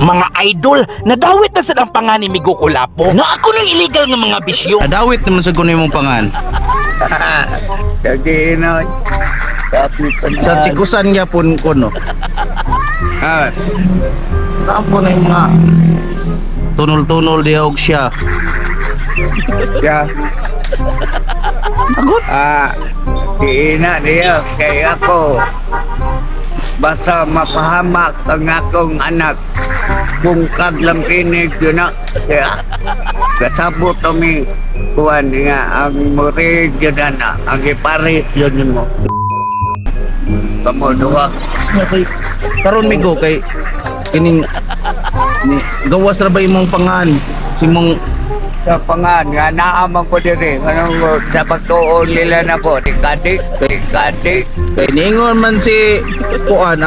Mga idol, nadawit na sa ang pangan ni Migo Kulapo. Na ako ng illegal nga mga bisyo. Nadawit naman sa kuno mong pangan. Jadi no. Tapi Sa sikusan niya pun kuno. Ako na yung mga tunol-tunol diya og siya. ya. Agot. Ina dia kay ako. Basta mapahamak ang akong anak. Bungkag lang kinig yun na. Kaya kasabot kami kuhan nga ang murid yun na. Ang iparis yun mo. Kamu duha. Karon migo kay kining gawas ra ba imong pangan simong Sa pangan nga naaman ko diri. Anong sa pagtuon nila na ko. Dikadik. kay niingon man si kuan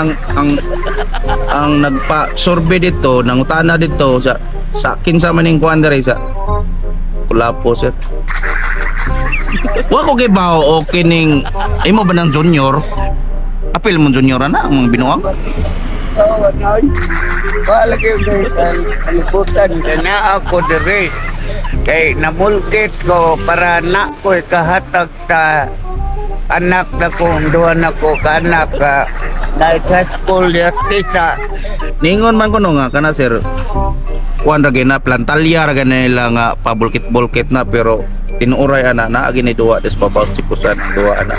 ang nagpa-survey dito nang utana dito sa kinsa maning kuan diri sa Kulapo sir. Wa ko gibaw o kining imo ba ng junior? Apil mo junior na ang mga binuang? Oo, noy. Wala kayo kay kalibutan na ako diri. Kay namulkit ko para na ko kahatag sa anak na ko, duha na ko kanak na high school justice. Ningon man kuno nga kana sir. Kuan ra na plantalya ra nila nga pabulkit-bulkit na pero tinuuray ana na agi ni duwa des babaw sikusan duwa ana.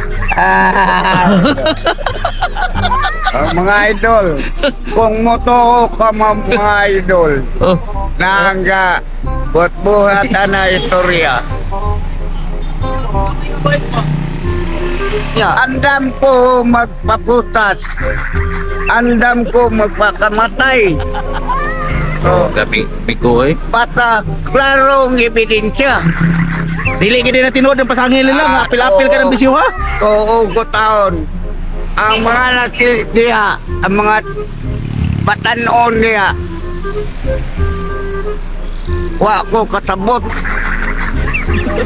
Ang mga idol, kung moto ka mga idol, Oh, nangga buhat na istorya. ya. Andam ko magpaputas. Andam ko magpakamatay. So, Grabe, bigo eh. basta klarong ebidensya. Dili gid na tinuod ang pasangil nila nga apil-apil ka ng bisyo ha. Oo, ko taon. Ang mga nasi diha, ang mga batanon niya. Wa ko kasabot.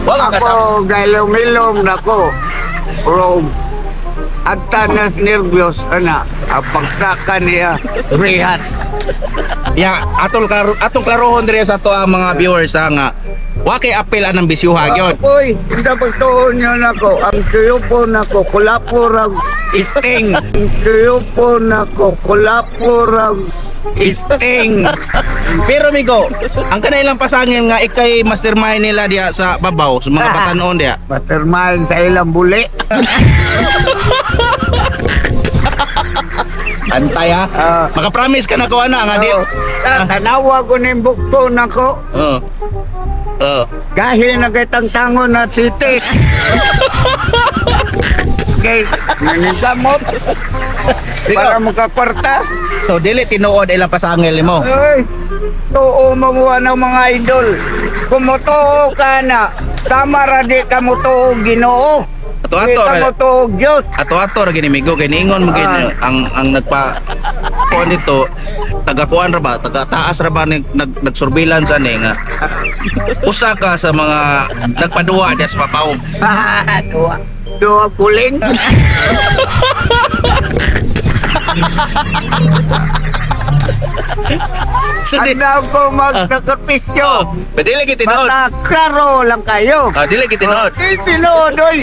Wala ka sa Ako gailom-ilom na ko. Pero agta na nervyos ana ang pagsakan niya rehat. ya atong klarohon diri sa to ang mga viewers ha nga wa kay apil anang bisyo ha gyud. Uy, hindi pagtuon niyo na ko. Ang tuyupo na ko, kulapurang isting. Ang tuyupo na ko, kulapurang isting. Pero migo, ang kanailang pasangil nga ikay mastermind nila diya sa babaw sa mga batanon diya. Mastermind sa ilang buli. Antay ha. Maka-promise ka na ko ana nga di. Tanawa ko ni bukto na ko. Oh. Oh. Kahit na kay tangtangon na city. Kay nanigamot. Para makakwarta. So dili tinuod ilang pasangil nimo. Ay, tuo mamuha ng mga idol. Kumutuo ka na. Tama ra di ka mo tuo Ginoo. Di Ato-ato ka mo tuo Diyos. ato ra gini migo kay niingon mo gini ang nagpa kuan dito taga-kuan ra ba taga-taas ra ba nag-surveillance ani nga usa ka sa mga nagpaduwa diya sa babaw. Dua kuling. So di Anda ko magsakripisyo. dili lagi tinuod. Basta klaro lang kayo. Dili lagi tinuod. Tinood, oy.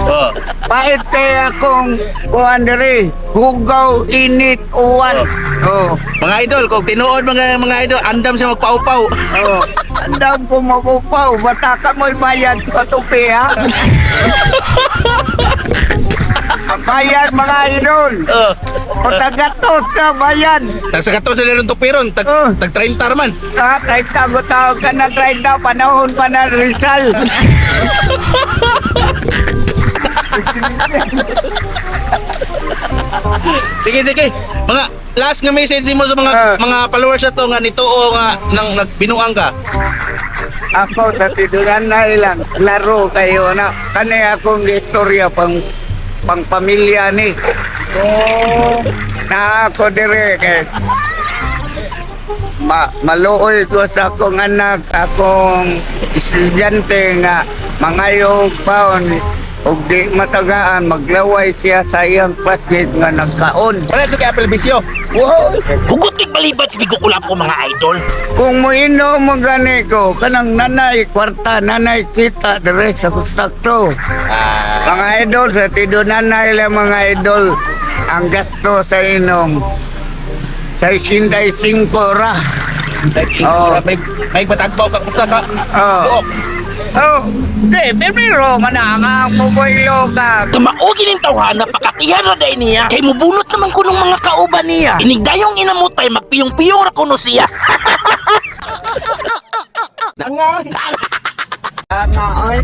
Oh. Pait kaya akong kuhan diri. Hugaw, init, uwan. Oh. Mga idol, kung tinuod mga idol, andam siya magpaupaw. Oh. Andam ko mapupaw. Bata ka mo'y bayad patupi, ha? Ang bayad, mga idol. Oh. O tagatos na bayad. Tag sa katos na rin tupiron, tag 30 man. Ah, 30 mo tawag ka na 30. Panahon pa na Rizal. Sige, sige. Mga last nga message mo sa mga followers na to nga nituo nga nang nagbinuang ka. Ako sa tiduran na ilang laro kayo na kanay akong istorya pang pamilya ni. Oh, na ako dire kay maluoy ko sa akong anak, akong estudyante nga mangayong paon ug di matagaan maglaway siya sa iyang plasmid nga nagkaon. Wala sa kaya Pelbisyo. Wow! Hugot kay balibad si Bigo Kulapo mga idol. Kung mo ino mo gani ko, kanang nanay kwarta, nanay kita dire sa kustakto. Mga idol, sa tido nanay lang mga idol, ang gasto sa inom. Sa 65 ra. Oh. May patagbaw ka kusa ka. Oh. Oh, di, pero mananga mo boylo ka. Kamaugin ng tawhan na pakatihan na day niya. Kay mubunot naman ko ng mga kauban niya. Inigdayong inamutay, magpiyong-piyong ra kuno siya. Tama, oy.